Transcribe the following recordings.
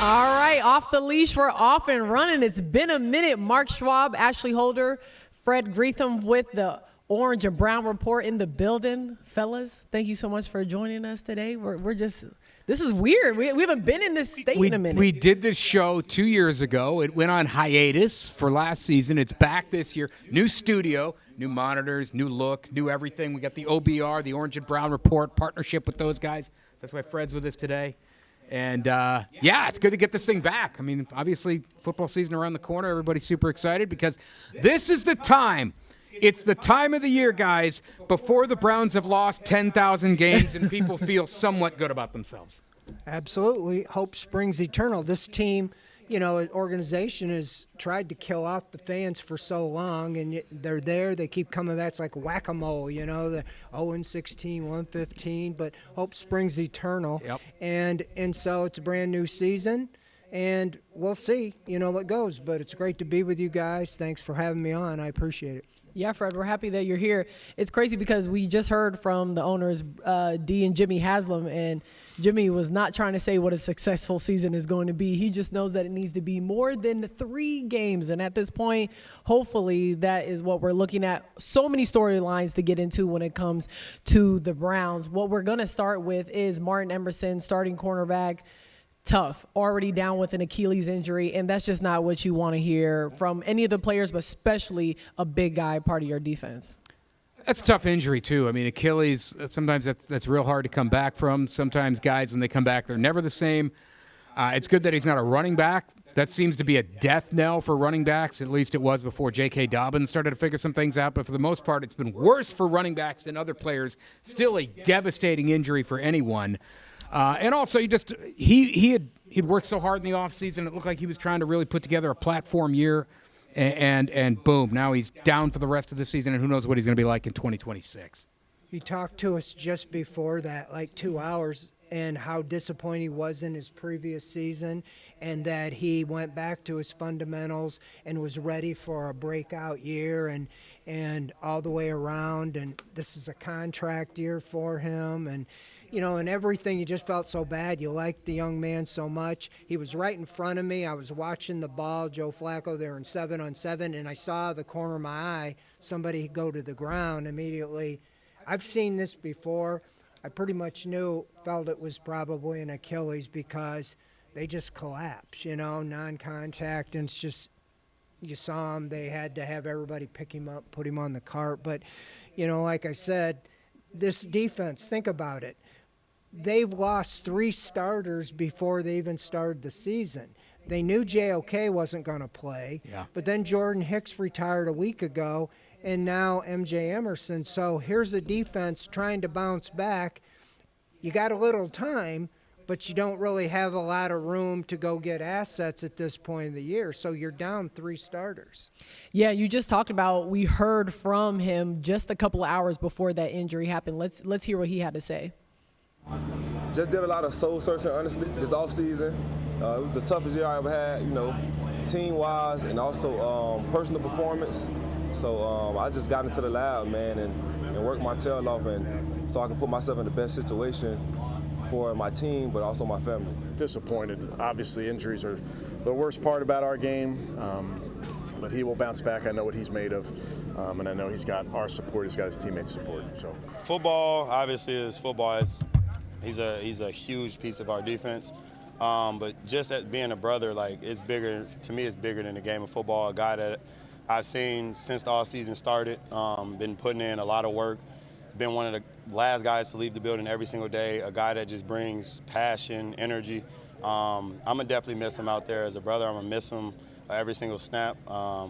All right, off the leash, we're off and running. It's been a minute. Mark Schwab, Ashley Holder, Fred Greetham with the Orange and Brown Report in the building. Fellas, thank you so much for joining us today. We're just, this is weird. We haven't been in this state in a minute. We did this show 2 years ago. It went on hiatus for last season. It's back this year. New studio, new monitors, new look, new everything. We got the OBR, the Orange and Brown Report, partnership with those guys. That's why Fred's with us today. And, yeah, it's good to get this thing back. I mean, obviously, football season around the corner. Everybody's super excited because this is the time. It's the time of the year, guys, before the Browns have lost 10,000 games and people feel somewhat good about themselves. Absolutely. Hope springs eternal. This team, you know, organization has tried to kill off the fans for so long, and they're there. They keep coming back. It's like whack-a-mole, you know, the 0-16, 1-15, but hope springs eternal. Yep. And so it's a brand-new season, and we'll see, you know, what goes. But it's great to be with you guys. Thanks for having me on. I appreciate it. Yeah, Fred, we're happy that you're here. It's crazy because we just heard from the owners, Dee and Jimmy Haslam, and Jimmy was not trying to say what a successful season is going to be. He just knows that it needs to be more than 3 games. And at this point, hopefully that is what we're looking at. So many storylines to get into when it comes to the Browns. What we're going to start with is Martin Emerson, starting cornerback. Tough, already down with an Achilles injury, and that's just not what you want to hear from any of the players, but especially a big guy part of your defense. That's a tough injury, too. I mean, Achilles, sometimes that's real hard to come back from. Sometimes guys, when they come back, they're never the same. It's good that he's not a running back. That seems to be a death knell for running backs. At least it was before J.K. Dobbins started to figure some things out. But for the most part, it's been worse for running backs than other players. Still a devastating injury for anyone. And also, he'd worked so hard in the offseason. It looked like he was trying to really put together a platform year. And boom, now he's down for the rest of the season, and who knows what he's going to be like in 2026. He talked to us just before that, like 2 hours, and how disappointed he was in his previous season, and that he went back to his fundamentals and was ready for a breakout year and all the way around. And this is a contract year for him. And you know, and everything, you just felt so bad. You liked the young man so much. He was right in front of me. I was watching the ball, Joe Flacco, there in 7-on-7, and I saw the corner of my eye, somebody go to the ground immediately. I've seen this before. I pretty much felt it was probably an Achilles because they just collapse, you know, non-contact, and it's just, you saw him. They had to have everybody pick him up, put him on the cart. But, you know, like I said, this defense, think about it. They've lost 3 starters before they even started the season. They knew JOK wasn't going to play, but then Jordan Hicks retired a week ago, and now MJ Emerson. So here's a defense trying to bounce back. You got a little time, but you don't really have a lot of room to go get assets at this point of the year. So you're down 3 starters. Yeah, you just talked about, we heard from him just a couple of hours before that injury happened. Let's hear what he had to say. Just did a lot of soul searching, honestly, this offseason. It was the toughest year I ever had, you know, team-wise and also personal performance. So I just got into the lab, man, and worked my tail off, and so I can put myself in the best situation for my team, but also my family. Disappointed. Obviously, injuries are the worst part about our game, but he will bounce back. I know what he's made of, and I know he's got our support. He's got his teammates' support. So, football obviously is football. He's a huge piece of our defense, but just as being a brother, like, it's bigger to me. It's bigger than the game of football. A guy that I've seen since the offseason started, been putting in a lot of work. Been one of the last guys to leave the building every single day. A guy that just brings passion, energy. I'm gonna definitely miss him out there as a brother. I'm gonna miss him every single snap. I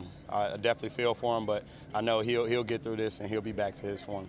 definitely feel for him, but I know he'll get through this and he'll be back to his form.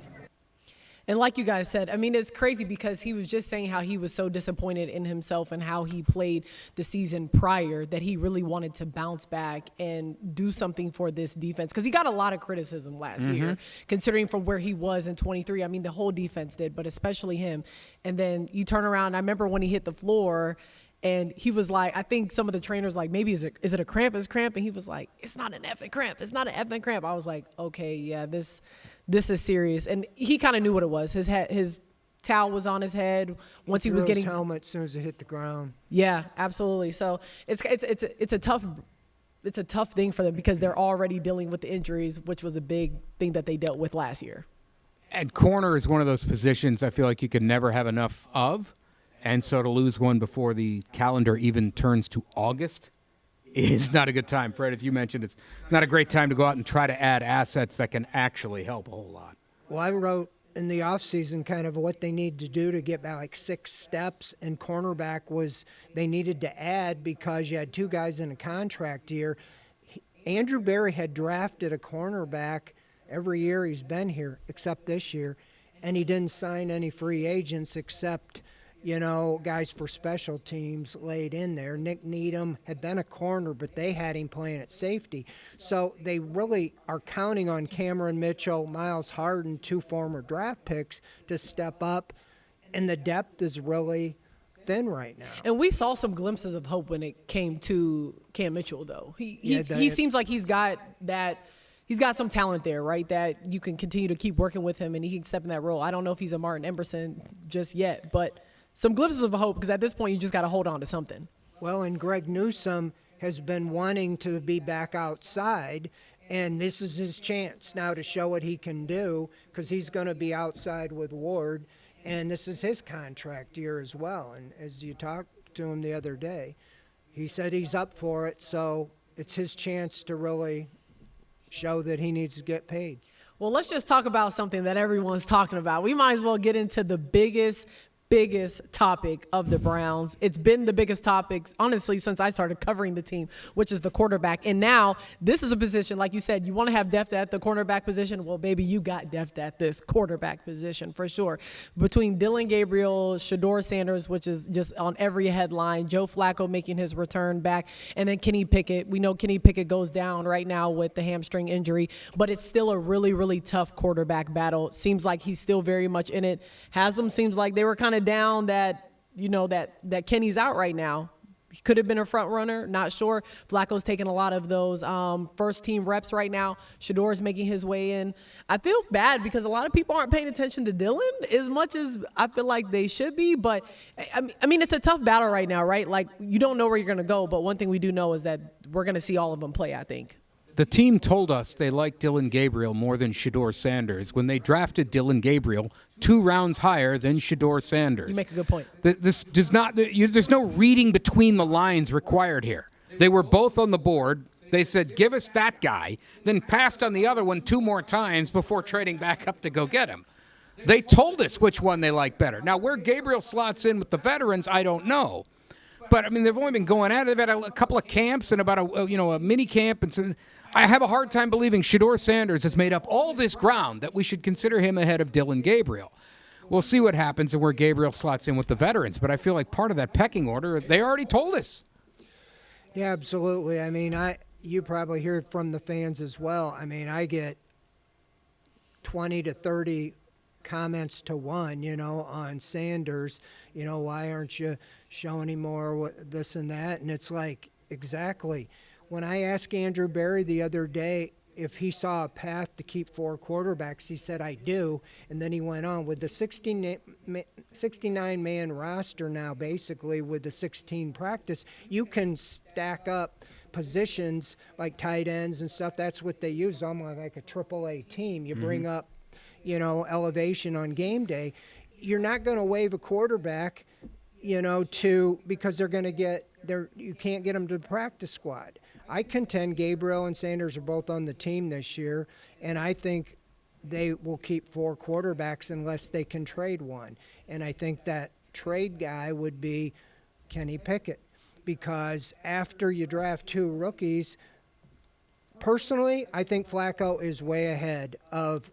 And like you guys said, I mean, it's crazy because he was just saying how he was so disappointed in himself and how he played the season prior, that he really wanted to bounce back and do something for this defense. Because he got a lot of criticism last year, considering from where he was in 23. I mean, the whole defense did, but especially him. And then you turn around, I remember when he hit the floor, and he was like, I think some of the trainers like, maybe is it a cramp? Is cramp? And he was like, it's not an effing cramp. It's not an effing cramp. I was like, okay, yeah, this is serious. And he kind of knew what it was. His towel was on his head once he was threw getting his helmet as soon as it hit the ground. Yeah, absolutely. So it's a tough thing for them because they're already dealing with the injuries, which was a big thing that they dealt with last year. And corner is one of those positions I feel like you could never have enough of. And so to lose one before the calendar even turns to August is not a good time. Fred, as you mentioned, it's not a great time to go out and try to add assets that can actually help a whole lot. Well, I wrote in the offseason kind of what they need to do to get back like 6 steps, and cornerback was they needed to add because you had 2 guys in a contract year. Andrew Berry had drafted a cornerback every year he's been here except this year, and he didn't sign any free agents except, guys for special teams laid in there. Nick Needham had been a corner, but they had him playing at safety. So they really are counting on Cameron Mitchell, Miles Harden, 2 former draft picks, to step up, and the depth is really thin right now. And we saw some glimpses of hope when it came to Cam Mitchell, though. He seems like he's got some talent there, right, that you can continue to keep working with him and he can step in that role. I don't know if he's a Martin Emerson just yet, but some glimpses of hope, because at this point you just got to hold on to something. Well, and Greg Newsome has been wanting to be back outside, and this is his chance now to show what he can do, because he's going to be outside with Ward, and this is his contract year as well. And as you talked to him the other day, he said he's up for it, so it's his chance to really show that he needs to get paid. Well, let's just talk about something that everyone's talking about. We might as well get into the biggest topic of the Browns. It's been the biggest topic, honestly, since I started covering the team, which is the quarterback. And now this is a position, like you said, you want to have depth at the cornerback position. Well, baby, you got depth at this quarterback position for sure. Between Dillon Gabriel, Shedeur Sanders, which is just on every headline, Joe Flacco making his return back, and then Kenny Pickett. We know Kenny Pickett goes down right now with the hamstring injury, but it's still a really, really tough quarterback battle. Seems like he's still very much in it. Haslam seems like they were kind of down that Kenny's out right now. He could have been a front runner, not sure. Flacco's taking a lot of those first team reps right now. Shedeur's making his way in. I feel bad because a lot of people aren't paying attention to Dillon as much as I feel like they should be, but I mean it's a tough battle right now, right? Like, you don't know where you're going to go, but one thing we do know is that we're going to see all of them play, I think. The team told us they liked Dillon Gabriel more than Shedeur Sanders when they drafted Dillon Gabriel 2 rounds higher than Shedeur Sanders. You make a good point. This does not. There's no reading between the lines required here. They were both on the board. They said, "Give us that guy," then passed on the other one 2 more times before trading back up to go get him. They told us which one they like better. Now, where Gabriel slots in with the veterans, I don't know. But I mean, they've only been going at it. They've had a couple of camps and about a mini camp, and so I have a hard time believing Shedeur Sanders has made up all this ground that we should consider him ahead of Dillon Gabriel. We'll see what happens and where Gabriel slots in with the veterans, but I feel like part of that pecking order, they already told us. Yeah, absolutely. I mean, you probably hear it from the fans as well. I mean, I get 20 to 30 comments to 1, on Sanders. Why aren't you showing him more this and that? And it's like, exactly. When I asked Andrew Berry the other day if he saw a path to keep 4 quarterbacks, he said, I do. And then he went on with the 69-man roster now, basically, with the 16 practice, you can stack up positions like tight ends and stuff. That's what they use, almost like a AAA team. You bring up, elevation on game day. You're not going to waive a quarterback, because they're going to get there. You can't get them to the practice squad. I contend Gabriel and Sanders are both on the team this year, and I think they will keep 4 quarterbacks unless they can trade one. And I think that trade guy would be Kenny Pickett, because after you draft 2 rookies, personally, I think Flacco is way ahead of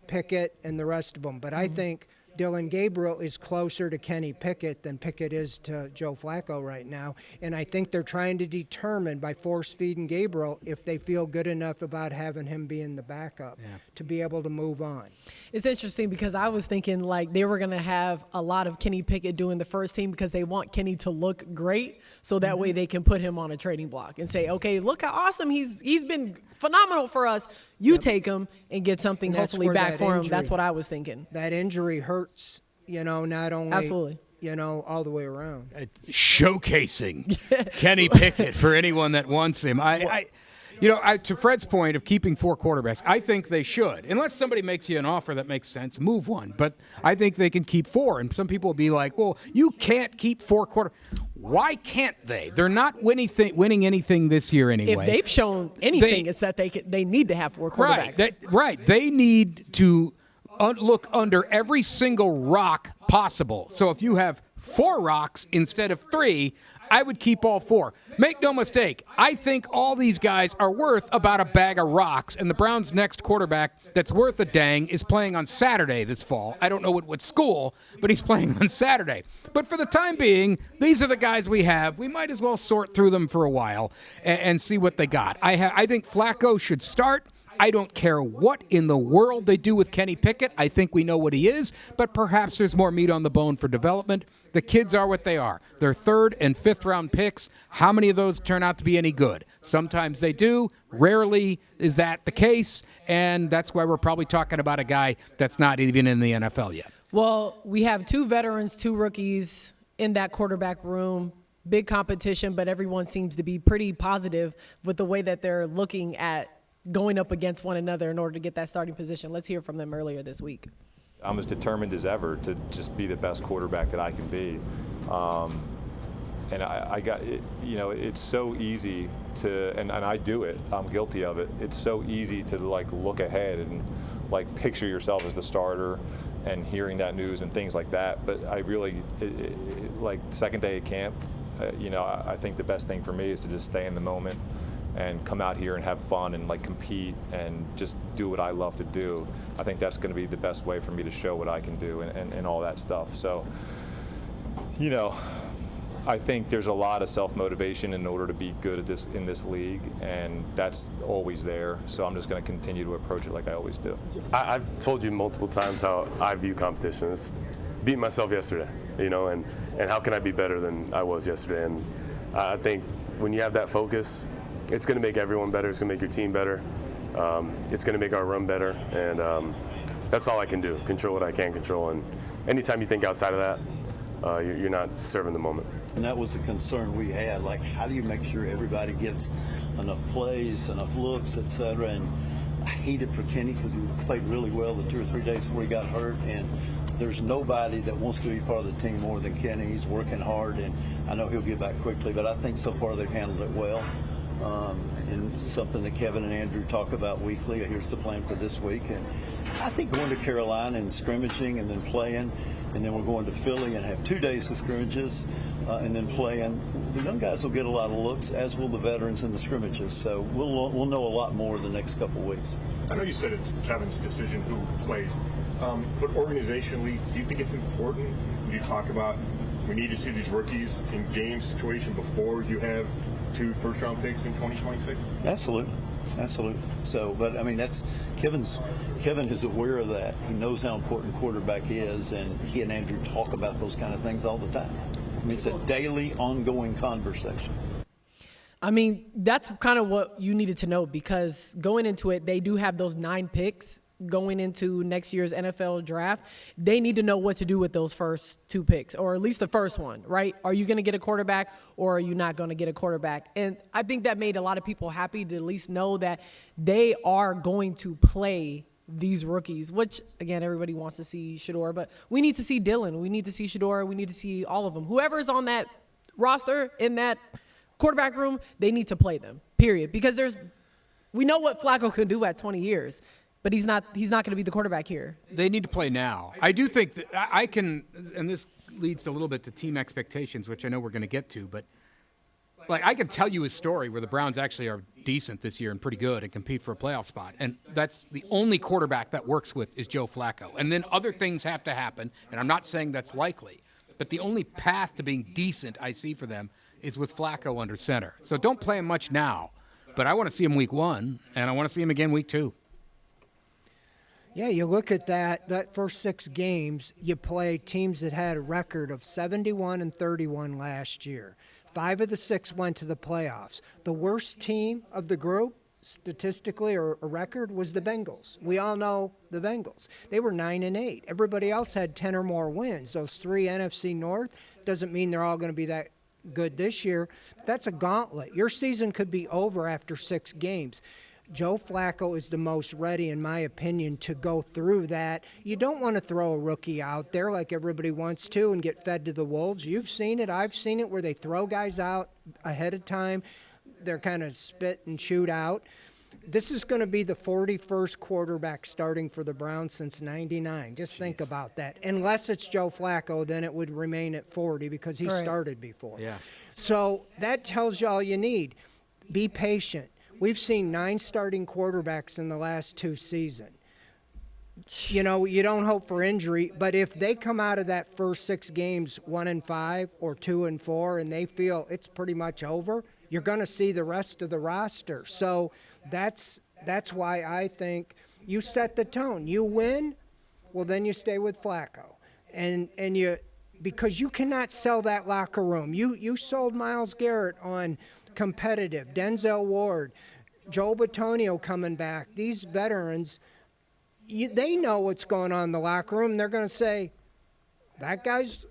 Pickett and the rest of them. But I think Dillon Gabriel is closer to Kenny Pickett than Pickett is to Joe Flacco right now. And I think they're trying to determine by force-feeding Gabriel if they feel good enough about having him be in the backup to be able to move on. It's interesting because I was thinking like they were going to have a lot of Kenny Pickett doing the first team because they want Kenny to look great so that way they can put him on a trading block and say, okay, look how awesome he's been phenomenal for us. You take him and get something hopefully back for him. That's what I was thinking. That injury hurts, not only Absolutely. All the way around. Showcasing Kenny Pickett for anyone that wants him. To Fred's point of keeping 4 quarterbacks, I think they should. Unless somebody makes you an offer that makes sense, move one. But I think they can keep 4. And some people will be like, well, you can't keep 4 quarterbacks. Why can't they? They're not winning anything this year anyway. If they've shown anything, it's that they need to have 4 quarterbacks. Right. They need to look under every single rock possible. So if you have 4 rocks instead of 3, I would keep all 4. Make no mistake, I think all these guys are worth about a bag of rocks, and the Browns' next quarterback that's worth a dang is playing on Saturday this fall. I don't know what school, but he's playing on Saturday. But for the time being, these are the guys we have. We might as well sort through them for a while and see what they got. I think Flacco should start. I don't care what in the world they do with Kenny Pickett. I think we know what he is, but perhaps there's more meat on the bone for development. The kids are what they are. They're 3rd and 5th round picks. How many of those turn out to be any good? Sometimes they do. Rarely is that the case, and that's why we're probably talking about a guy that's not even in the NFL yet. Well, we have 2 veterans, 2 rookies in that quarterback room. Big competition, but everyone seems to be pretty positive with the way that they're looking at going up against one another in order to get that starting position. Let's hear from them earlier this week. I'm as determined as ever to just be the best quarterback that I can be. And I got it, it's so easy to, and I do it, I'm guilty of it. It's so easy to look ahead and picture yourself as the starter and hearing that news and things like that. But I really, second day at camp, I think the best thing for me is to just stay in the moment and come out here and have fun and compete and just do what I love to do. I think that's going to be the best way for me to show what I can do and all that stuff. So, I think there's a lot of self-motivation in order to be good at this in this league, and that's always there. So I'm just going to continue to approach it like I always do. I've told you multiple times how I view competitions. Beat myself yesterday, and how can I be better than I was yesterday? And I think when you have that focus, it's going to make everyone better. It's going to make your team better. It's going to make our run better. And that's all I can do, control what I can control. And anytime you think outside of that, you're not serving the moment. And that was the concern we had, how do you make sure everybody gets enough plays, enough looks, et cetera. And I hate it for Kenny because he played really well the 2 or 3 days before he got hurt. And there's nobody that wants to be part of the team more than Kenny. He's working hard, and I know he'll get back quickly. But I think so far they've handled it well. And something that Kevin and Andrew talk about weekly. Here's the plan for this week. And I think going to Carolina and scrimmaging and then playing, and then we're going to Philly and have 2 days of scrimmages and then playing. The young guys will get a lot of looks, as will the veterans in the scrimmages. So we'll know a lot more the next couple of weeks. I know you said it's Kevin's decision who plays, but organizationally, do you think it's important you talk about we need to see these rookies in game situation before you have 2 first-round picks in 2026? Absolutely. So, but that's Kevin is aware of that. He knows how important quarterback is, and he and Andrew talk about those kind of things all the time. It's a daily, ongoing conversation. That's kind of what you needed to know, because going into it, they do have those 9 picks going into next year's NFL draft. They need to know what to do with those first 2 picks, or at least the first one, right? Are you going to get a quarterback, or are you not going to get a quarterback? And I think that made a lot of people happy to at least know that they are going to play these rookies, which, again, everybody wants to see Shedeur, but we need to see Dylan. We need to see Shedeur. We need to see all of them. Whoever's on that roster in that quarterback room, they need to play them, period. Because we know what Flacco can do at 20 years. But he's not going to be the quarterback here. They need to play now. I do think that I can, and this leads a little bit to team expectations, which I know we're going to get to, but I can tell you a story where the Browns actually are decent this year and pretty good and compete for a playoff spot. And that's the only quarterback that works with is Joe Flacco. And then other things have to happen, and I'm not saying that's likely, but the only path to being decent I see for them is with Flacco under center. So don't play him much now, but I want to see him week 1, and I want to see him again week 2. Yeah, you look at that first 6 games, you play teams that had a record of 71-31 last year. 5 of the 6 went to the playoffs. The worst team of the group, statistically or a record was the Bengals. We all know the Bengals. They were 9-8. Everybody else had 10 or more wins. Those 3 NFC North doesn't mean they're all going to be that good this year. That's a gauntlet. Your season could be over after 6 games. Joe Flacco is the most ready, in my opinion, to go through that. You don't want to throw a rookie out there like everybody wants to and get fed to the wolves. You've seen it. I've seen it where they throw guys out ahead of time. They're kind of spit and shoot out. This is going to be the 41st quarterback starting for the Browns since '99. Just think about that. Unless it's Joe Flacco, then it would remain at 40 because he started before. Yeah. So that tells you all you need. Be patient. We've seen 9 starting quarterbacks in the last 2 seasons. You know, you don't hope for injury, but if they come out of that first 6 games 1-5 or 2-4 and they feel it's pretty much over, you're going to see the rest of the roster. So that's why I think you set the tone. You win, well, then you stay with Flacco. And you, because you cannot sell that locker room. You sold Myles Garrett on competitive, Denzel Ward, Joe Bitonio coming back. These veterans, they know what's going on in the locker room. They're going to say, that guy's,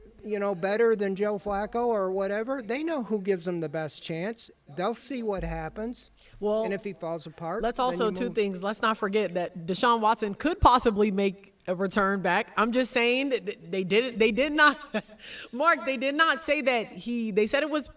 better than Joe Flacco or whatever. They know who gives them the best chance. They'll see what happens. Well, and if he falls apart, let's also 2 things. Let's not forget that Deshaun Watson could possibly make a return back. I'm just saying that they did not, Mark, they did not say that they said it was,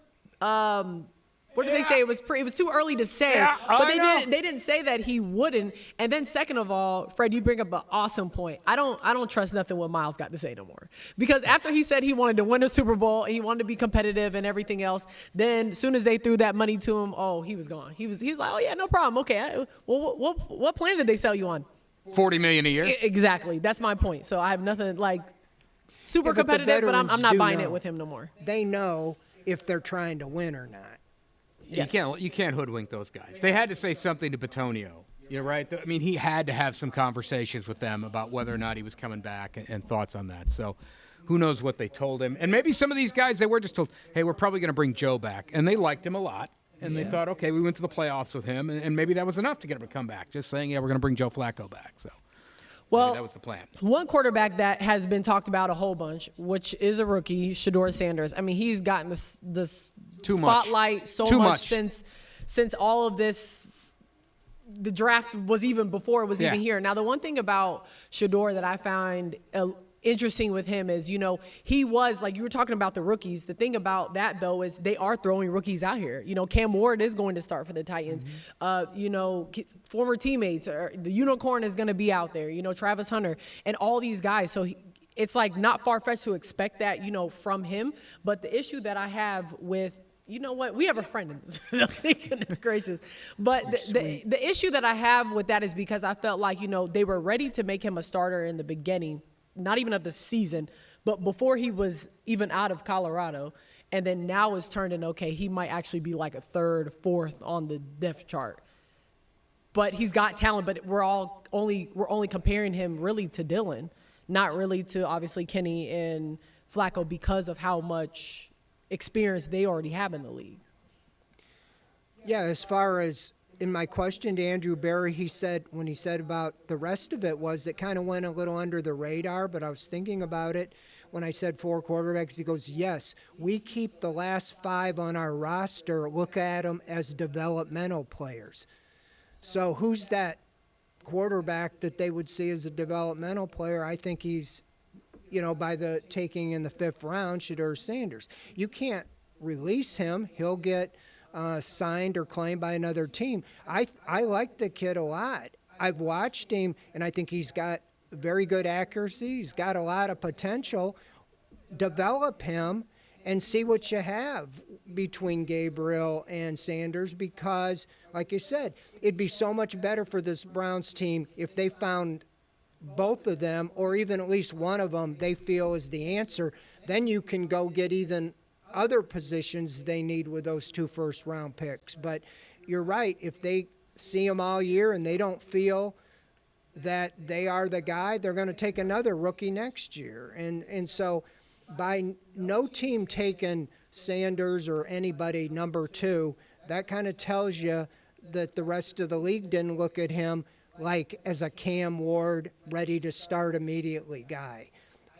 what did they say? It was too early to say, but they didn't say that he wouldn't. And then second of all, Fred, you bring up an awesome point. I don't trust nothing what Myles got to say no more, because after he said he wanted to win a Super Bowl, he wanted to be competitive and everything else. Then as soon as they threw that money to him, he was gone. He's like, oh yeah, no problem. Okay, well, what plan did they sell you on? $40 million a year. Exactly. That's my point. So I have nothing like super competitive, but I'm not buying it with him no more. They know if they're trying to win or not. Yeah. You can't hoodwink those guys. They had to say something to Bitonio. You're right. I mean, he had to have some conversations with them about whether or not he was coming back and thoughts on that. So who knows what they told him. And maybe some of these guys, they were just told, hey, we're probably going to bring Joe back. And they liked him a lot. And they thought, okay, we went to the playoffs with him. And maybe that was enough to get him to come back. Just saying, yeah, we're going to bring Joe Flacco back. So maybe that was the plan. One quarterback that has been talked about a whole bunch, which is a rookie, Shedeur Sanders. I mean, he's gotten this spotlight so much since all of this, the draft was even before it was even here. Now, the one thing about Shedeur that I find interesting with him is, he was, like you were talking about the rookies. The thing about that, though, is they are throwing rookies out here. Cam Ward is going to start for the Titans. Former teammates, the unicorn is going to be out there, Travis Hunter and all these guys. So it's like not far-fetched to expect that, from him. But the issue that I have with, we have a friend in this. Goodness gracious. But the issue that I have with that is because I felt like, they were ready to make him a starter in the beginning, not even of the season, but before he was even out of Colorado. And then now it's turned in, okay, he might actually be like a 3rd, 4th on the depth chart. But he's got talent, but we're only comparing him really to Dylan, not really to obviously Kenny and Flacco because of how much experience they already have in the league. Yeah, as far as in my question to Andrew Berry, when he said about the rest of it was it kind of went a little under the radar, but I was thinking about it when I said 4 quarterbacks. He goes, yes, we keep the last 5 on our roster, look at them as developmental players. So who's that quarterback that they would see as a developmental player? I think he's, by the taking in the 5th round, Shedeur Sanders. You can't release him. He'll get signed or claimed by another team. I like the kid a lot. I've watched him, and I think he's got very good accuracy. He's got a lot of potential. Develop him and see what you have between Gabriel and Sanders because, like you said, it'd be so much better for this Browns team if they found both of them or even at least one of them they feel is the answer. Then you can go get even other positions they need with those 2 first-round picks. But you're right. If they see them all year and they don't feel that they are the guy, they're going to take another rookie next year. And so by no team taking Sanders or anybody number 2, that kind of tells you that the rest of the league didn't look at him like as a Cam Ward, ready to start immediately guy.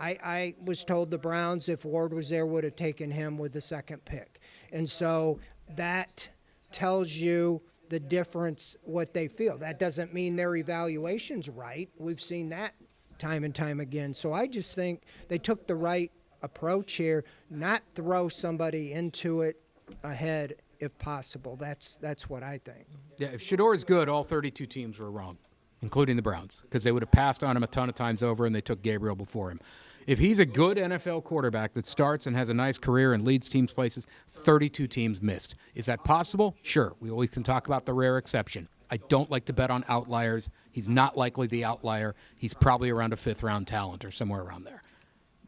I was told the Browns, if Ward was there, would have taken him with the second pick. And so that tells you the difference, what they feel. That doesn't mean their evaluation's right. We've seen that time and time again. So I just think they took the right approach here, not throw somebody into it ahead if possible. That's what I think. Yeah, if Shador's good, all 32 teams were wrong, including the Browns, because they would have passed on him a ton of times over and they took Gabriel before him. If he's a good NFL quarterback that starts and has a nice career and leads teams places, 32 teams missed. Is that possible? Sure. We always can talk about the rare exception. I don't like to bet on outliers. He's not likely the outlier. He's probably around a fifth-round talent or somewhere around there.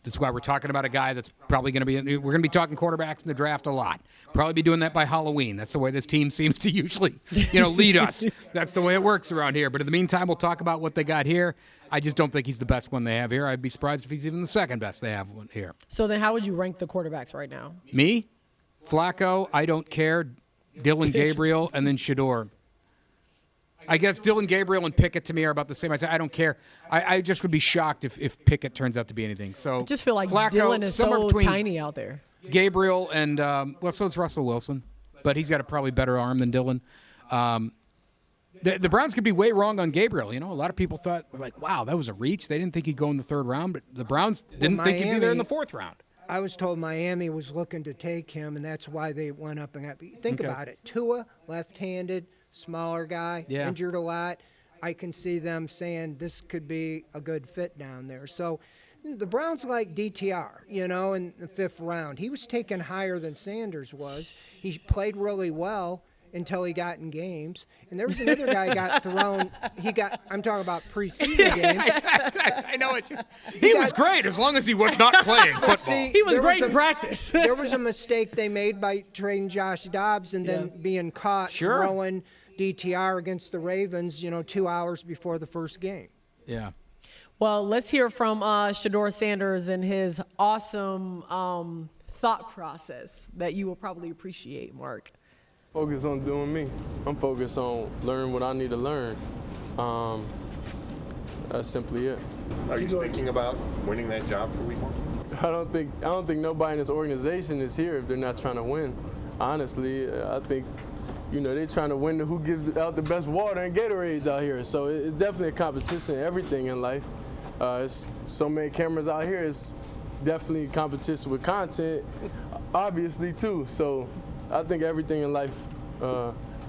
That's why we're talking about a guy that's probably going to be – we're going to be talking quarterbacks in the draft a lot. Probably be doing that by Halloween. That's the way this team seems to usually, lead us. That's the way it works around here. But in the meantime, we'll talk about what they got here. I just don't think he's the best one they have here. I'd be surprised if he's even the second best they have one here. So then how would you rank the quarterbacks right now? Me? Flacco, I don't care. Dylan Gabriel, and then Shador. I guess Dylan Gabriel and Pickett to me are about the same. I say I don't care. I just would be shocked if Pickett turns out to be anything. So I just feel like Flacco, Dylan is so tiny out there. Gabriel and so is Russell Wilson, but he's got a probably better arm than Dylan. The Browns could be way wrong on Gabriel. A lot of people thought, wow, that was a reach. They didn't think he'd go in the third round, but the Browns didn't think he'd be there in the fourth round. I was told Miami was looking to take him, and that's why they went up and got. Think about it. Tua, left-handed, smaller guy, injured a lot. I can see them saying this could be a good fit down there. So the Browns like DTR, in the fifth round. He was taken higher than Sanders was. He played really well until he got in games. And there was another guy got thrown. I'm talking about preseason games. I know what he was great as long as he was not playing football. See, he was great in practice. There was a mistake they made by trading Josh Dobbs and then being caught throwing DTR against the Ravens, 2 hours before the first game. Yeah. Well, let's hear from Shador Sanders and his awesome thought process that you will probably appreciate, Mark. Focus on doing me. I'm focused on learning what I need to learn. That's simply it. Are you thinking about winning that job for week one? I don't think nobody in this organization is here if they're not trying to win. Honestly, I think they're trying to win who gives out the best water and Gatorades out here. So it's definitely a competition in everything in life. It's so many cameras out here. It's definitely competition with content, obviously too. So I think everything in life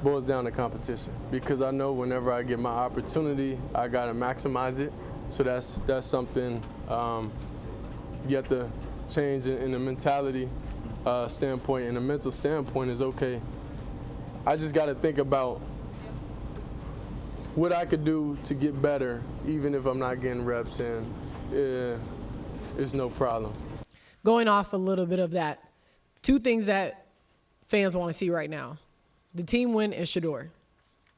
boils down to competition, because I know whenever I get my opportunity, I gotta maximize it. So that's something you have to change in the mentality standpoint, and the mental standpoint is okay. I just got to think about what I could do to get better, even if I'm not getting reps, and it's no problem. Going off a little bit of that, two things that fans want to see right now: the team win and Shador.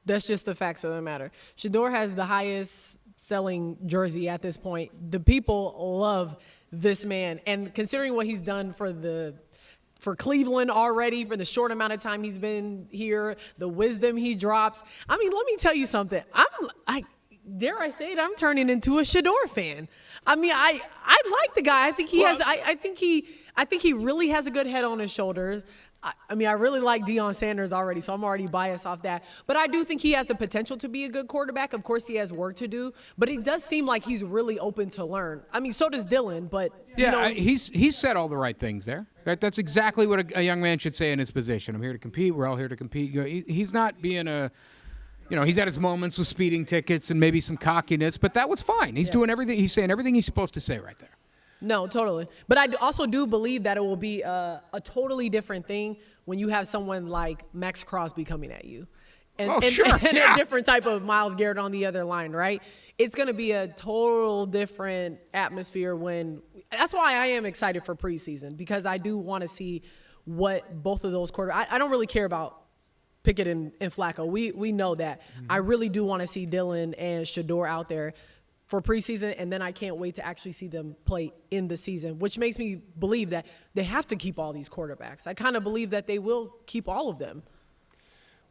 That's just the facts of the matter. Shador has the highest selling jersey at this point. The people love this man, and considering what he's done for Cleveland already, for the short amount of time he's been here, the wisdom he drops. I mean, let me tell you something. Dare I say it, I'm turning into a Shador fan. I mean, I like the guy. I think he has. I think he really has a good head on his shoulders. I mean, I really like Deion Sanders already, so I'm already biased off that. But I do think he has the potential to be a good quarterback. Of course, he has work to do, but it does seem like he's really open to learn. I mean, so does Dylan, but he's said all the right things there. Right? That's exactly what a young man should say in his position. I'm here to compete. We're all here to compete. He's not being he's had his moments with speeding tickets and maybe some cockiness, but that was fine. He's doing everything. He's saying everything he's supposed to say right there. No, totally. But I also do believe that it will be a totally different thing when you have someone like Max Crosby coming at you. And a different type of Myles Garrett on the other line, right? It's going to be a total different atmosphere that's why I am excited for preseason, because I do want to see what both of those quarterbacks – I don't really care about Pickett and Flacco. We know that. Mm-hmm. I really do want to see Dylan and Shador out there for preseason, and then I can't wait to actually see them play in the season, which makes me believe that they have to keep all these quarterbacks. I kind of believe that they will keep all of them.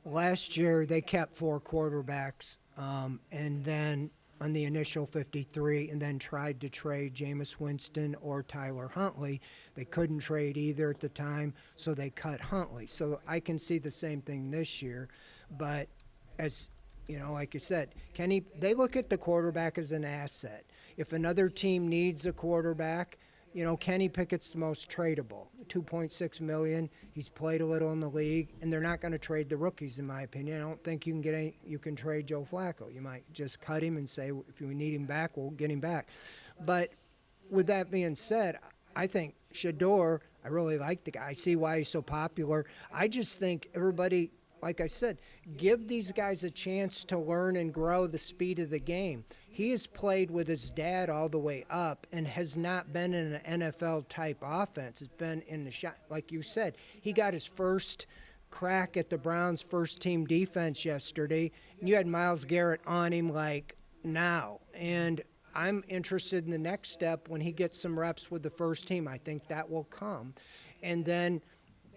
last year they kept 4 quarterbacks, and then on the initial 53, and then tried to trade Jameis Winston or Tyler Huntley. They couldn't trade either at the time, so they cut Huntley. So I can see the same thing this year, but as you know, like you said, Kenny, they look at the quarterback as an asset. If another team needs a quarterback, you know, Kenny Pickett's the most tradable, $2.6 million. He's played a little in the league, and they're not going to trade the rookies, in my opinion. I don't think you can trade Joe Flacco. You might just cut him and say, if we need him back, we'll get him back. But with that being said, I think Shedeur, I really like the guy. I see why he's so popular. I just think everybody, like I said, give these guys a chance to learn and grow the speed of the game. He has played with his dad all the way up and has not been in an NFL-type offense. It's been in the shot. Like you said, he got his first crack at the Browns' first-team defense yesterday, and you had Myles Garrett on him like now. And I'm interested in the next step when he gets some reps with the first team. I think that will come. And then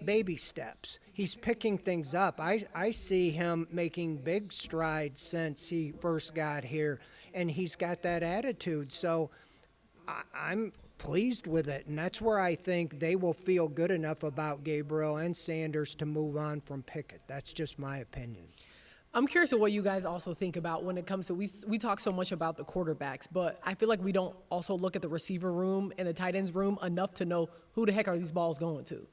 baby steps. He's picking things up. I see him making big strides since he first got here, and he's got that attitude. So I'm pleased with it, and that's where I think they will feel good enough about Gabriel and Sanders to move on from Pickett. That's just my opinion. I'm curious of what you guys also think about when it comes to we talk so much about the quarterbacks, but I feel like we don't also look at the receiver room and the tight ends room enough to know who the heck are these balls going to.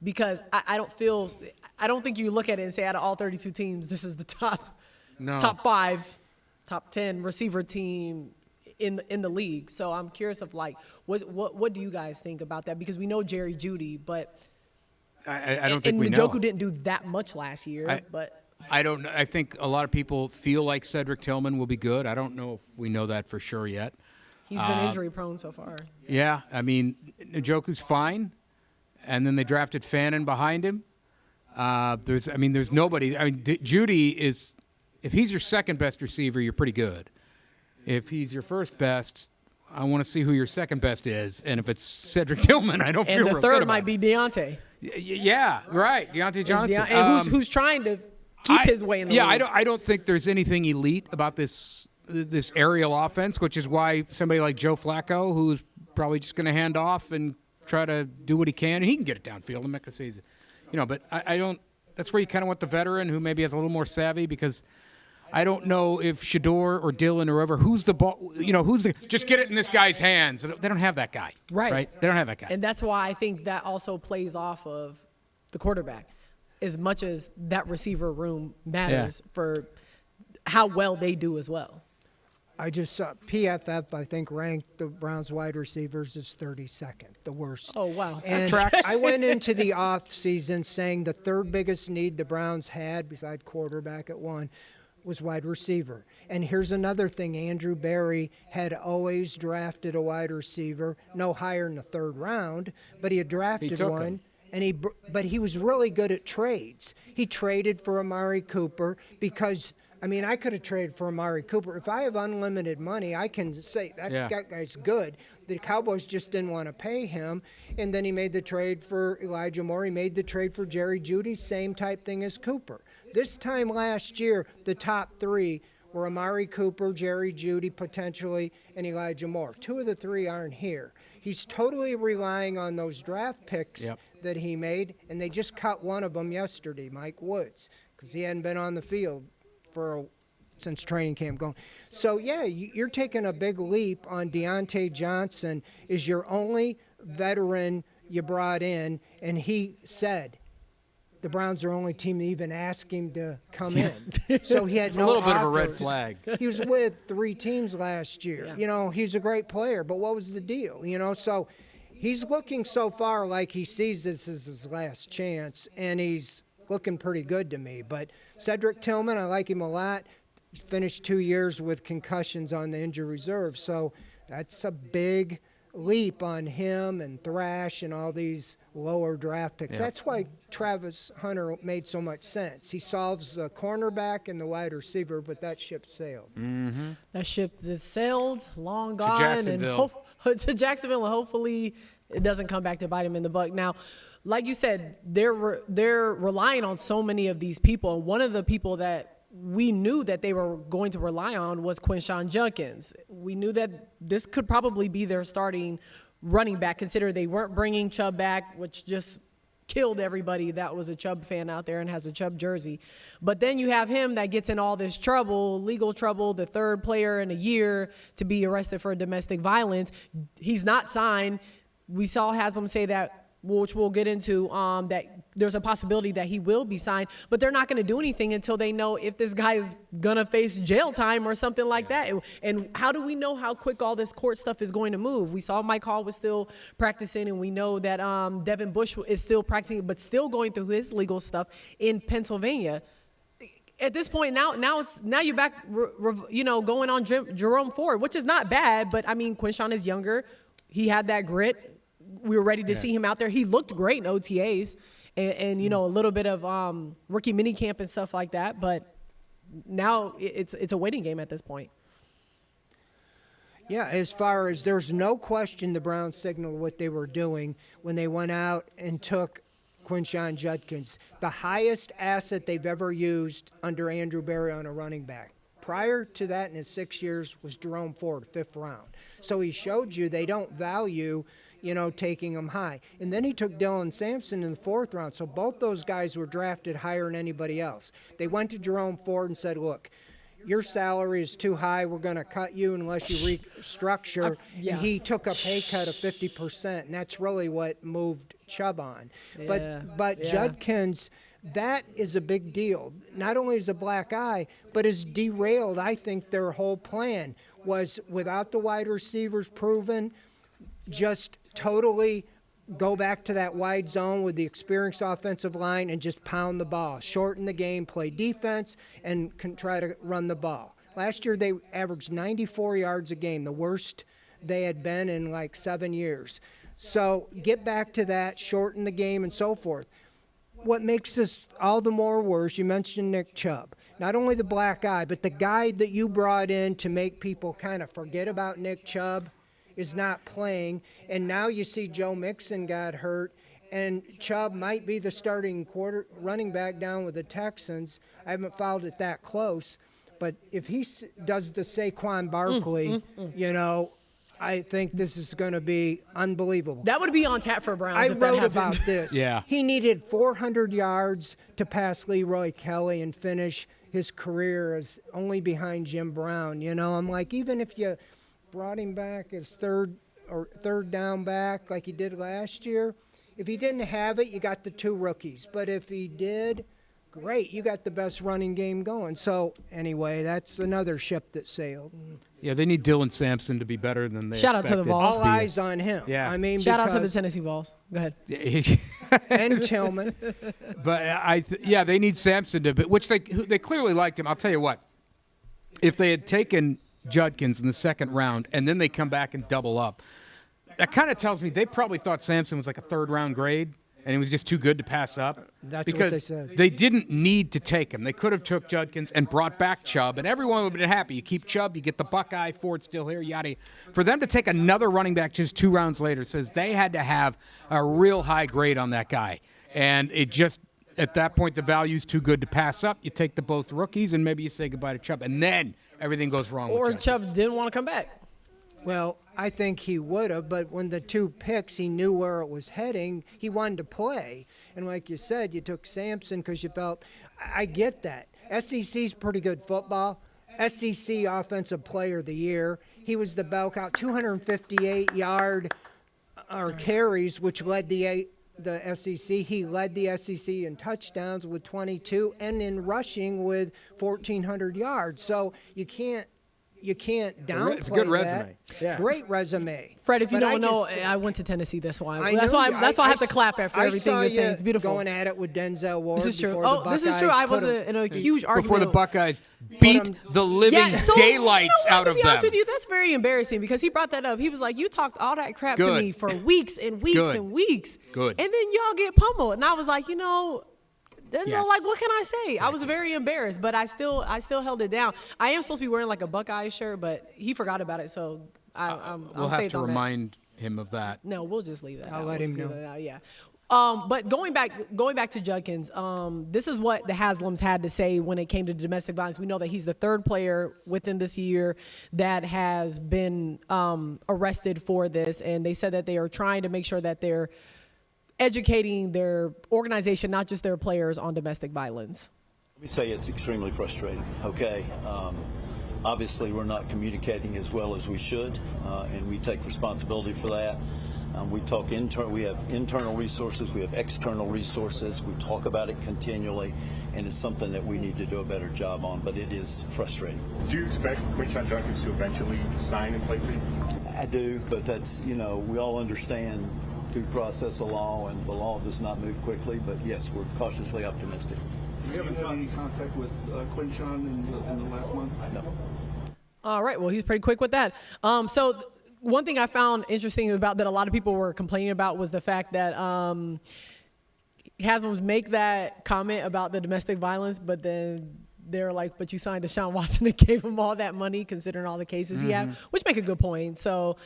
Because I don't think you look at it and say out of all 32 teams, this is the top 5, top 10 receiver team in the league. So I'm curious of like what do you guys think about that? Because we know Jerry Jeudy, but I don't think we know. And Njoku didn't do that much last year, but I don't know. I think a lot of people feel like Cedric Tillman will be good. I don't know if we know that for sure yet. He's been injury prone so far. Yeah, I mean, Njoku's fine, and then they drafted Fannin behind him. There's nobody. I mean, Jeudy is, if he's your second best receiver, you're pretty good. If he's your first best, I want to see who your second best is. And if it's Cedric Tillman, I don't feel real good about it. And the third might be Deontay. Yeah, right, Deontay Johnson. And who's trying to keep his way in the league. I don't think there's anything elite about this aerial offense, which is why somebody like Joe Flacco, who's probably just going to hand off and try to do what he can, and he can get it downfield and make a season. But I don't. That's where you kind of want the veteran who maybe has a little more savvy, because I don't know if Shedeur or Dillon or whoever, who's the ball, just get it in this guy's hands. They don't have that guy. Right? They don't have that guy. And that's why I think that also plays off of the quarterback, as much as that receiver room matters for how well they do as well. I just saw PFF, I think, ranked the Browns wide receivers as 32nd, the worst. Oh, wow. And I went into the offseason saying the third biggest need the Browns had, beside quarterback at 1, was wide receiver. And here's another thing. Andrew Berry had always drafted a wide receiver, no higher in the third round, but he had drafted one. But he was really good at trades. He traded for Amari Cooper because – I could have traded for Amari Cooper. If I have unlimited money, I can say that guy's good. The Cowboys just didn't want to pay him. And then he made the trade for Elijah Moore. He made the trade for Jerry Jeudy, same type thing as Cooper. This time last year, the top 3 were Amari Cooper, Jerry Jeudy potentially, and Elijah Moore. 2 of the 3 aren't here. He's totally relying on those draft picks that he made, and they just cut one of them yesterday, Mike Woods, because he hadn't been on the field since training camp going. So, you're taking a big leap on Deontay Johnson is your only veteran you brought in, and he said the Browns are the only team to even ask him to come in. So he had no a little offers. Bit of a red flag. He was with 3 teams last year. Yeah. He's a great player, but what was the deal? So he's looking so far like he sees this as his last chance, and he's looking pretty good to me. But Cedric Tillman, I like him a lot. Finished 2 years with concussions on the injury reserve. So that's a big leap on him and Thrash and all these lower draft picks. Yeah. That's why Travis Hunter made so much sense. He solves the cornerback and the wide receiver, but that ship sailed. Mm-hmm. That ship just sailed, long gone, Jacksonville. and to Jacksonville, and hopefully it doesn't come back to bite him in the butt. Now, like you said, they're relying on so many of these people, and one of the people that we knew that they were going to rely on was Quinson Judkins. We knew that this could probably be their starting running back, considering they weren't bringing Chubb back, which just killed everybody that was a Chubb fan out there and has a Chubb jersey. But then you have him that gets in all this trouble, legal trouble, the third player in a year to be arrested for domestic violence. He's not signed. We saw Haslam say that, which we'll get into, that there's a possibility that he will be signed, but they're not going to do anything until they know if this guy is going to face jail time or something like that. And how do we know how quick all this court stuff is going to move? We saw Mike Hall was still practicing, and we know that Devin Bush is still practicing, but still going through his legal stuff in Pennsylvania. At this point, now you're back, going on Jerome Ford, which is not bad, but I mean, Quinson is younger. He had that grit. We were ready to see him out there. He looked great in OTAs and a little bit of rookie minicamp and stuff like that. But now it's a waiting game at this point. Yeah, as far as there's no question the Browns signaled what they were doing when they went out and took Quinson Judkins, the highest asset they've ever used under Andrew Berry on a running back. Prior to that in his 6 years was Jerome Ford, 5th round. So he showed you they don't value taking him high. And then he took Dylan Sampson in the 4th round. So both those guys were drafted higher than anybody else. They went to Jerome Ford and said, look, your salary is too high. We're going to cut you unless you restructure. And he took a pay cut of 50%, and that's really what moved Chubb on. But Judkins, that is a big deal. Not only is a black eye, but has derailed, I think, their whole plan was without the wide receivers proven, just totally go back to that wide zone with the experienced offensive line and just pound the ball, shorten the game, play defense, and can try to run the ball. Last year they averaged 94 yards a game, the worst they had been in like 7 years. So get back to that, shorten the game, and so forth. What makes this all the more worse, you mentioned Nick Chubb. Not only the black eye, but the guy that you brought in to make people kind of forget about Nick Chubb is not playing, and now you see Joe Mixon got hurt, and Chubb might be the starting running back down with the Texans. I haven't followed it that close, but if he does the Saquon Barkley, I think this is going to be unbelievable. That would be on tap for Browns. I if that wrote happened. about this. Yeah. He needed 400 yards to pass Leroy Kelly and finish his career as only behind Jim Brown. I'm like, even if you brought him back as third down back like he did last year, if he didn't have it, you got the 2 rookies. But if he did, great, you got the best running game going. So anyway, that's another ship that sailed. Yeah, they need Dylan Sampson to be better than they Shout out to the expected. Vols. All eyes on him. Yeah. I mean, Shout out to the Tennessee Vols. Go ahead. and Tillman. But they need Sampson to, which they clearly liked him. I'll tell you what, if they had taken Judkins in the 2nd round and then they come back and double up, that kind of tells me they probably thought Sampson was like a 3rd round grade and he was just too good to pass up. That's because what they said. They didn't need to take him. They could have took Judkins and brought back Chubb, and everyone would have been happy. You keep Chubb, you get the Buckeye, Ford still here, yada. For them to take another running back just 2 rounds later says they had to have a real high grade on that guy. And it just, at that point, the value's too good to pass up. You take the both rookies, and maybe you say goodbye to Chubb, and then everything goes wrong Or with Chubb didn't want to come back. Well, I think he would have, but when the 2 picks, he knew where it was heading. He wanted to play. And like you said, you took Sampson because you felt, I get that. SEC's pretty good football. SEC Offensive Player of the Year. He was the bell cow, 258-yard carries, which led the SEC. He led the SEC in touchdowns with 22 and in rushing with 1,400 yards. So you can't you can't downplay It's a good resume. that. Yeah. Great resume. Fred, if you But don't know, just- I went to Tennessee. That's why. I That's know why. you- That's why I have to clap after I everything saw you're saying. you It's beautiful. Going at it with Denzel Ward. This is true. before the Oh, this is true. Buckeyes I was put him- in a huge argument Before the Buckeyes beat the living so, daylights you know what, out of to be honest them. with you, that's very embarrassing because he brought that up. He was like, "You talked all that crap to Good. me for weeks and weeks Good. and weeks, Good. and then y'all get pummeled." And I was like, Denzel, Yes. like, what can I say? I was very embarrassed, but I still held it down. I am supposed to be wearing like a Buckeye shirt, but he forgot about it, so I'll We'll have save to on that. remind him of that. No, we'll just leave that. I'll out. let We'll him just leave know. that out, yeah. But going back to Judkins, this is what the Haslams had to say when it came to domestic violence. We know that he's the third player within this year that has been arrested for this, and they said that they are trying to make sure that they're educating their organization, not just their players, on domestic violence. Let me say it's extremely frustrating, okay? Obviously, we're not communicating as well as we should, and we take responsibility for that. We have internal resources, we have external resources, we talk about it continually, and it's something that we need to do a better job on, but it is frustrating. Do you expect Quinson Judkins to eventually sign and play for you? I do, but that's, we all understand due process of law, and the law does not move quickly, but yes, we're cautiously optimistic. You haven't had any contact with Quinson in the last month? No. All right. Well, he's pretty quick with that. One thing I found interesting about that a lot of people were complaining about was the fact that Haslams make that comment about the domestic violence, but then they're like, but you signed Deshaun Watson and gave him all that money considering all the cases he had, which make a good point. So,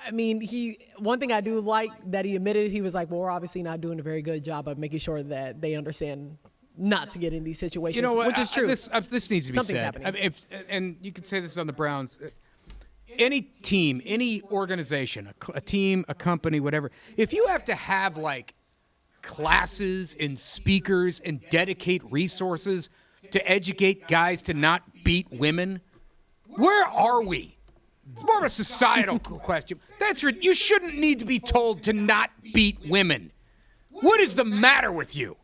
I mean, one thing I do like that he admitted, he was like, well, we're obviously not doing a very good job of making sure that they understand not to get in these situations, You know what? which is true. This needs to be Something's said. happening. I mean, and you can say this on the Browns. Any team, any organization, a team, a company, whatever, if you have to have like classes and speakers and dedicate resources to educate guys to not beat women, where are we? It's more of a societal question. You shouldn't need to be told to not beat women. What is the matter with you?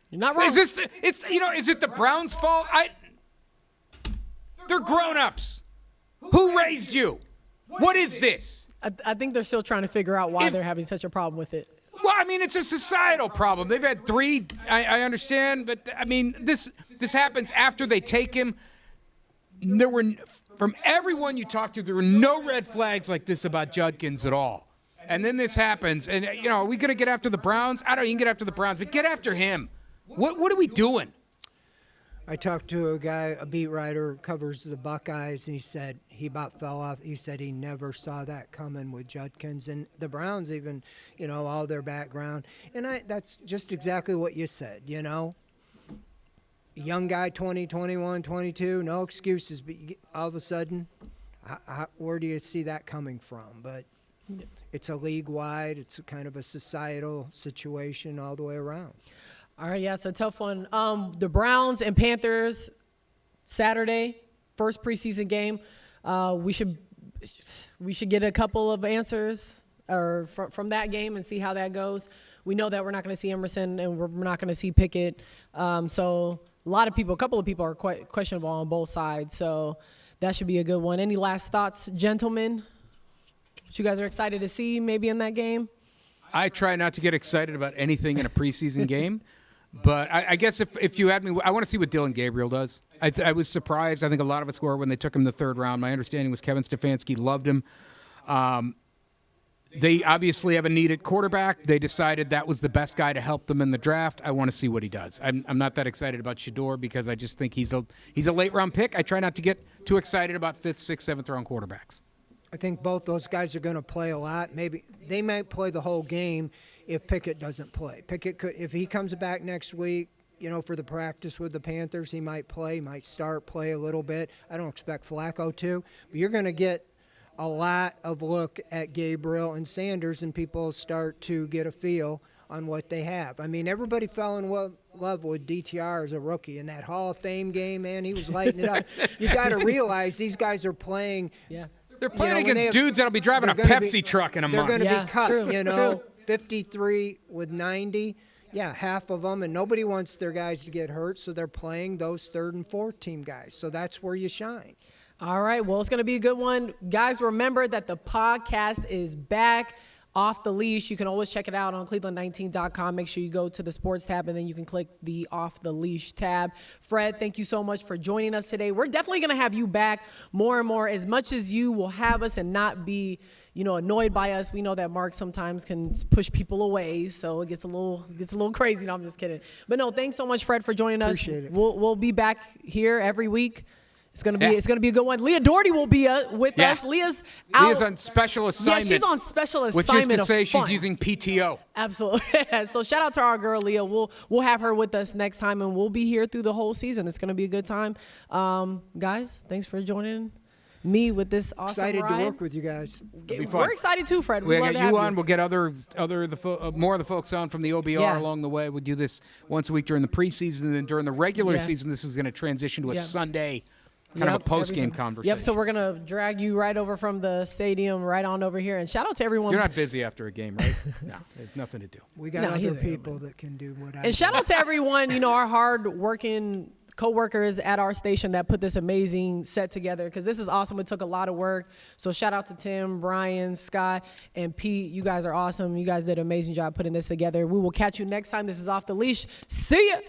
You're not wrong. Is it the Browns' fault? They're grown-ups. Who raised you? What is this? I think they're still trying to figure out why they're having such a problem with it. Well, I mean, it's a societal problem. They've had 3. I understand, but I mean, this happens after they take him. From everyone you talk to, there were no red flags like this about Judkins at all. And then this happens, and are we going to get after the Browns? I don't know. You can get after the Browns, but get after him. What are we doing? I talked to a guy, a beat writer, who covers the Buckeyes, and he said he about fell off. He said he never saw that coming with Judkins and the Browns, even, all their background. And that's just exactly what you said, Young guy, 20, 21, 22, no excuses. But all of a sudden, where do you see that coming from? But it's a league-wide, it's a kind of a societal situation all the way around. All right, yeah, it's a tough one. The Browns and Panthers, Saturday, first preseason game. We should get a couple of answers from that game and see how that goes. We know that we're not going to see Emerson and we're not going to see Pickett. So a couple of people are quite questionable on both sides. So that should be a good one. Any last thoughts, gentlemen? What you guys are excited to see maybe in that game? I try not to get excited about anything in a preseason game. But I guess if you had me, I want to see what Dylan Gabriel does. I was surprised. I think a lot of us were when they took him the 3rd round. My understanding was Kevin Stefanski loved him. They obviously have a need at quarterback. They decided that was the best guy to help them in the draft. I want to see what he does. I'm not that excited about Shador because I just think he's a late-round pick. I try not to get too excited about 5th, 6th, 7th-round quarterbacks. I think both those guys are going to play a lot. Maybe they might play the whole game if Pickett doesn't play. Pickett could, if he comes back next week, for the practice with the Panthers, he might play, play a little bit. I don't expect Flacco to, but you're going to get a lot of look at Gabriel and Sanders, and people start to get a feel on what they have. I mean, everybody fell in love with DTR as a rookie. In that Hall of Fame game, man, he was lighting it up. You got to realize these guys are playing. Yeah. They're playing against dudes that'll be driving a Pepsi truck in a month. They're going to be cut, true. 53 with 90. Yeah, half of them, and nobody wants their guys to get hurt, so they're playing those 3rd and 4th team guys. So that's where you shine. All right. Well, it's going to be a good one. Guys, remember that the podcast is back. Off the Leash. You can always check it out on cleveland19.com. Make sure you go to the sports tab, and then you can click the Off the Leash tab. Fred, thank you so much for joining us today. We're definitely going to have you back more and more. As much as you will have us and not be, annoyed by us, we know that Mark sometimes can push people away, so it gets a little crazy. No, I'm just kidding. But no, thanks so much, Fred, for joining us. Appreciate it. We'll be back here every week. It's gonna be a good one. Leah Doherty will be with us. Leah's on special assignment. Yeah, she's on special assignment. Which is to say, she's using PTO. Absolutely. So shout out to our girl Leah. We'll have her with us next time, and we'll be here through the whole season. It's gonna be a good time. Guys, thanks for joining me with this awesome Excited ride. to work with you guys. We're excited too, Fred. We'll love get to have you on. We'll get more of the folks on from the OBR along the way. We'll do this once a week during the preseason, and then during the regular season, this is going to transition to a Sunday. Kind of a post-game conversation. Yep, so we're going to drag you right over from the stadium right on over here. And shout out to everyone. You're not busy after a game, right? No, there's nothing to do. We got other people that can do what I do. And shout out to everyone, our hard-working co-workers at our station that put this amazing set together, because this is awesome. It took a lot of work. So shout out to Tim, Brian, Scott, and Pete. You guys are awesome. You guys did an amazing job putting this together. We will catch you next time. This is Off the Leash. See ya!